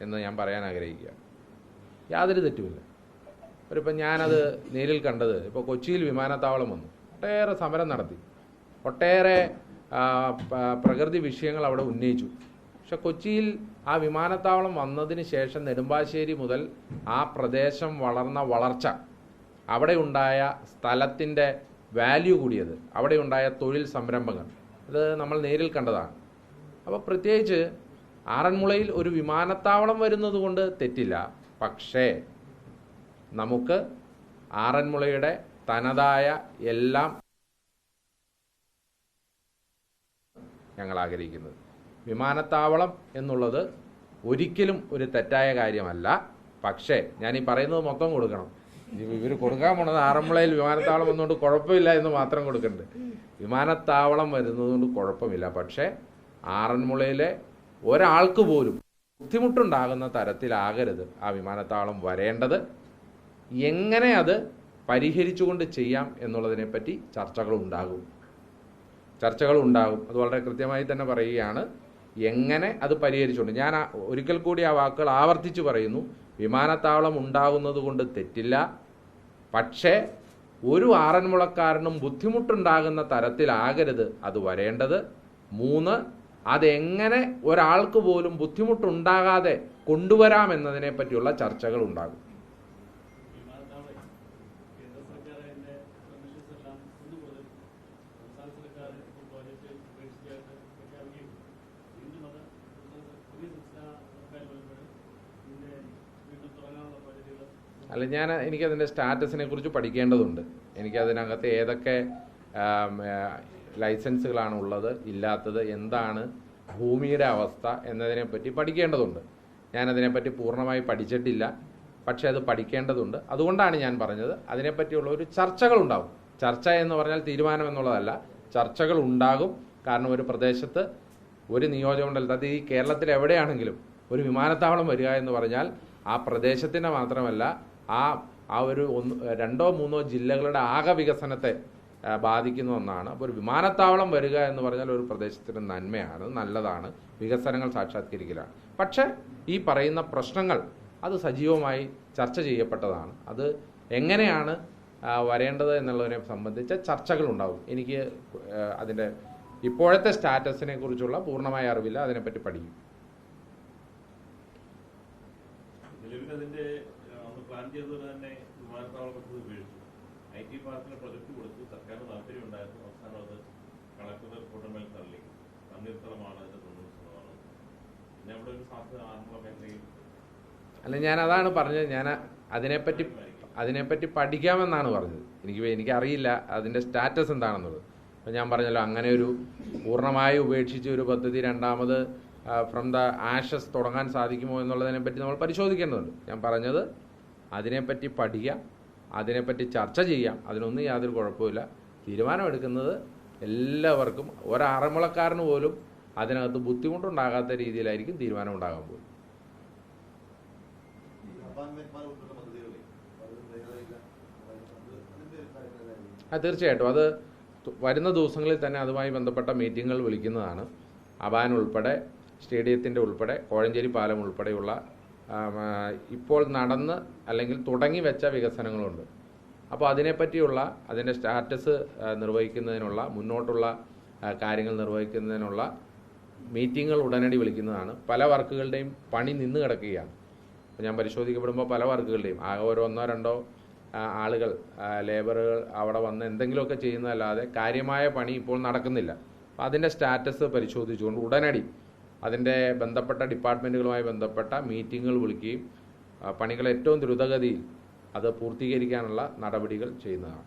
എന്ന് ഞാൻ പറയാൻ ആഗ്രഹിക്കുക. യാതൊരു തെറ്റുമില്ല. ഇപ്പം ഞാനത് നേരിൽ കണ്ടത്, ഇപ്പോൾ കൊച്ചിയിൽ വിമാനത്താവളം വന്നു, ഒട്ടേറെ സമരം നടത്തി, ഒട്ടേറെ പ്രകൃതി വിഷയങ്ങൾ അവിടെ ഉന്നയിച്ചു. പക്ഷെ കൊച്ചിയിൽ ആ വിമാനത്താവളം വന്നതിന് ശേഷം നെടുമ്പാശ്ശേരി മുതൽ ആ പ്രദേശം വളർച്ച, അവിടെ ഉണ്ടായ സ്ഥലത്തിൻ്റെ വാല്യൂ കൂടിയത്, അവിടെ ഉണ്ടായ തൊഴിൽ സംരംഭങ്ങൾ, ഇത് നമ്മൾ നേരിൽ കണ്ടതാണ്. അപ്പോൾ പ്രത്യേകിച്ച് ആറന്മുളയിൽ ഒരു വിമാനത്താവളം വരുന്നത് കൊണ്ട് തെറ്റില്ല. പക്ഷേ നമുക്ക് ആറന്മുളയുടെ തനതായ എല്ലാം ഞങ്ങൾ ആഗ്രഹിക്കുന്നത്. വിമാനത്താവളം എന്നുള്ളത് ഒരിക്കലും ഒരു തെറ്റായ കാര്യമല്ല. പക്ഷേ ഞാൻ ഈ പറയുന്നത് മൊത്തം കൊടുക്കണം. ഇവർ കൊടുക്കാൻ പോണത് ആറന്മുളയിൽ വിമാനത്താവളം വന്നുകൊണ്ട് കുഴപ്പമില്ല എന്ന് മാത്രം കൊടുക്കുന്നുണ്ട്. വിമാനത്താവളം വരുന്നതുകൊണ്ട് കുഴപ്പമില്ല. പക്ഷേ ആറന്മുളയിലെ ഒരാൾക്ക് പോലും ബുദ്ധിമുട്ടുണ്ടാകുന്ന തരത്തിലാകരുത് ആ വിമാനത്താവളം വരേണ്ടത്. എങ്ങനെ അത് പരിഹരിച്ചുകൊണ്ട് ചെയ്യാം എന്നുള്ളതിനെപ്പറ്റി ചർച്ചകളുണ്ടാകും. അത് വളരെ കൃത്യമായി തന്നെ പറയുകയാണ്. എങ്ങനെ അത് പരിഹരിച്ചുകൊണ്ട്, ഞാൻ ഒരിക്കൽ കൂടി ആ വാക്കുകൾ ആവർത്തിച്ച് പറയുന്നു. വിമാനത്താവളം ഉണ്ടാകുന്നത് കൊണ്ട് തെറ്റില്ല. പക്ഷേ ഒരു ആറന്മുളക്കാരനും ബുദ്ധിമുട്ടുണ്ടാകുന്ന തരത്തിലാകരുത് അത് വരേണ്ടത്. 3, അതെങ്ങനെ ഒരാൾക്ക് പോലും ബുദ്ധിമുട്ടുണ്ടാകാതെ കൊണ്ടുവരാമെന്നതിനെ പറ്റിയുള്ള ചർച്ചകൾ ഉണ്ടാകും. അല്ല, എനിക്കതിൻ്റെ സ്റ്റാറ്റസിനെ കുറിച്ച് പഠിക്കേണ്ടതുണ്ട്. എനിക്കതിനകത്ത് ഏതൊക്കെ ലൈസൻസുകളാണ് ഉള്ളത്, ഇല്ലാത്തത്, എന്താണ് ഭൂമിയുടെ അവസ്ഥ എന്നതിനെപ്പറ്റി പഠിക്കേണ്ടതുണ്ട്. ഞാനതിനെപ്പറ്റി പൂർണ്ണമായി പഠിച്ചിട്ടില്ല. പക്ഷേ അത് പഠിക്കേണ്ടതുണ്ട്. അതുകൊണ്ടാണ് ഞാൻ പറഞ്ഞത് അതിനെപ്പറ്റിയുള്ള ഒരു ചർച്ചകളുണ്ടാകും. ചർച്ച എന്ന് പറഞ്ഞാൽ തീരുമാനം എന്നുള്ളതല്ല, ചർച്ചകൾ ഉണ്ടാകും. കാരണം ഒരു പ്രദേശത്ത്, ഒരു നിയോജകമണ്ഡലത്തിൽ, അത് ഈ കേരളത്തിൽ എവിടെയാണെങ്കിലും ഒരു വിമാനത്താവളം വരിക എന്ന് പറഞ്ഞാൽ ആ പ്രദേശത്തിൻ്റെ മാത്രമല്ല, ആ ഒരു 2-3 ജില്ലകളുടെ ആകെ വികസനത്തെ ബാധിക്കുന്ന ഒന്നാണ്. അപ്പോൾ ഒരു വിമാനത്താവളം വരിക എന്ന് പറഞ്ഞാൽ ഒരു പ്രദേശത്തിന് നന്മയാണ്, നല്ലതാണ്, വികസനങ്ങൾ സാക്ഷാത്കരിക്കലാണ്. പക്ഷേ ഈ പറയുന്ന പ്രശ്നങ്ങൾ അത് സജീവമായി ചർച്ച ചെയ്യപ്പെട്ടതാണ്. അത് എങ്ങനെയാണ് വരേണ്ടത് എന്നുള്ളതിനെ സംബന്ധിച്ച ചർച്ചകളുണ്ടാവും. എനിക്ക് അതിൻ്റെ ഇപ്പോഴത്തെ സ്റ്റാറ്റസിനെ കുറിച്ചുള്ള പൂർണ്ണമായ അറിവില്ല. അതിനെപ്പറ്റി പഠിക്കും. പ്ലാൻ ചെയ്തതുപോലെ തന്നെ വിമാനത്താവള പദ്ധതി ഉപയോഗിച്ചു. IT പാർക്കിന് പ്രൊജക്ട് കൊടുത്തു. സർക്കാരിന് താല്പര്യം ഉണ്ടായിരുന്നു. അവസാനം അത് കളക്ടറുടെ റിപ്പോർട്ടുമേൽ തള്ളി. തണ്ണീർത്തടമാണ് അതിന്റെ 90%. പിന്നെ അവിടെ ഒരു സാധ്യത ആറന്മുള മേഖലയിൽ അല്ല, ഞാൻ അതാണ് പറഞ്ഞത്. ഞാൻ അതിനെപ്പറ്റി പഠിക്കാമെന്നാണ് പറഞ്ഞത്. എനിക്കറിയില്ല അതിൻ്റെ സ്റ്റാറ്റസ് എന്താണെന്നുള്ളത്. അപ്പോൾ ഞാൻ പറഞ്ഞല്ലോ, അങ്ങനെ ഒരു പൂർണ്ണമായി ഉപേക്ഷിച്ച് ഒരു പദ്ധതി രണ്ടാമത് ഫ്രം ദ ആഷസ് തുടങ്ങാൻ സാധിക്കുമോ എന്നുള്ളതിനെപ്പറ്റി നമ്മൾ പരിശോധിക്കേണ്ടതുണ്ട്. ഞാൻ പറഞ്ഞത് അതിനെപ്പറ്റി പഠിക്കാം, അതിനെപ്പറ്റി ചർച്ച ചെയ്യാം. അതിനൊന്നും യാതൊരു കുഴപ്പമില്ല. തീരുമാനമെടുക്കുന്നത് എല്ലാവർക്കും, ഒരാറന്മുളക്കാരന് പോലും അതിനകത്ത് ബുദ്ധിമുട്ടുണ്ടാകാത്ത രീതിയിലായിരിക്കും തീരുമാനം ഉണ്ടാകാൻ പോകും. തീർച്ചയായിട്ടും അത് വരുന്ന ദിവസങ്ങളിൽ തന്നെ അതുമായി ബന്ധപ്പെട്ട മീറ്റിങ്ങുകൾ വിളിക്കുന്നതാണ്. അബാൻ ഉൾപ്പെടെ, സ്റ്റേഡിയത്തിൻ്റെ ഉൾപ്പെടെ, കോഴഞ്ചേരി പാലം ഉൾപ്പെടെയുള്ള ഇപ്പോൾ നടന്ന് അല്ലെങ്കിൽ തുടങ്ങി വെച്ച വികസനങ്ങളുണ്ട്. അപ്പോൾ അതിനെപ്പറ്റിയുള്ള അതിൻ്റെ സ്റ്റാറ്റസ് നിർവഹിക്കുന്നതിനുള്ള, മുന്നോട്ടുള്ള കാര്യങ്ങൾ നിർവഹിക്കുന്നതിനുള്ള മീറ്റിങ്ങുകൾ ഉടനടി വിളിക്കുന്നതാണ്. പല വർക്കുകളുടെയും പണി നിന്ന് കിടക്കുകയാണ്. അപ്പോൾ ഞാൻ പരിശോധിക്കപ്പെടുമ്പോൾ പല വർക്കുകളുടെയും ആകെ 1-2 ആളുകൾ, ലേബറുകൾ അവിടെ വന്ന് എന്തെങ്കിലുമൊക്കെ ചെയ്യുന്നതല്ലാതെ കാര്യമായ പണി ഇപ്പോൾ നടക്കുന്നില്ല. അപ്പോൾ അതിൻ്റെ സ്റ്റാറ്റസ് പരിശോധിച്ചുകൊണ്ട് ഉടനടി അതിൻ്റെ ബന്ധപ്പെട്ട ഡിപ്പാർട്ട്മെൻറ്റുകളുമായി ബന്ധപ്പെട്ട മീറ്റിങ്ങുകൾ വിളിക്കുകയും പണികൾ ഏറ്റവും ദ്രുതഗതിയിൽ അത് പൂർത്തീകരിക്കാനുള്ള നടപടികൾ ചെയ്യുന്നതാണ്.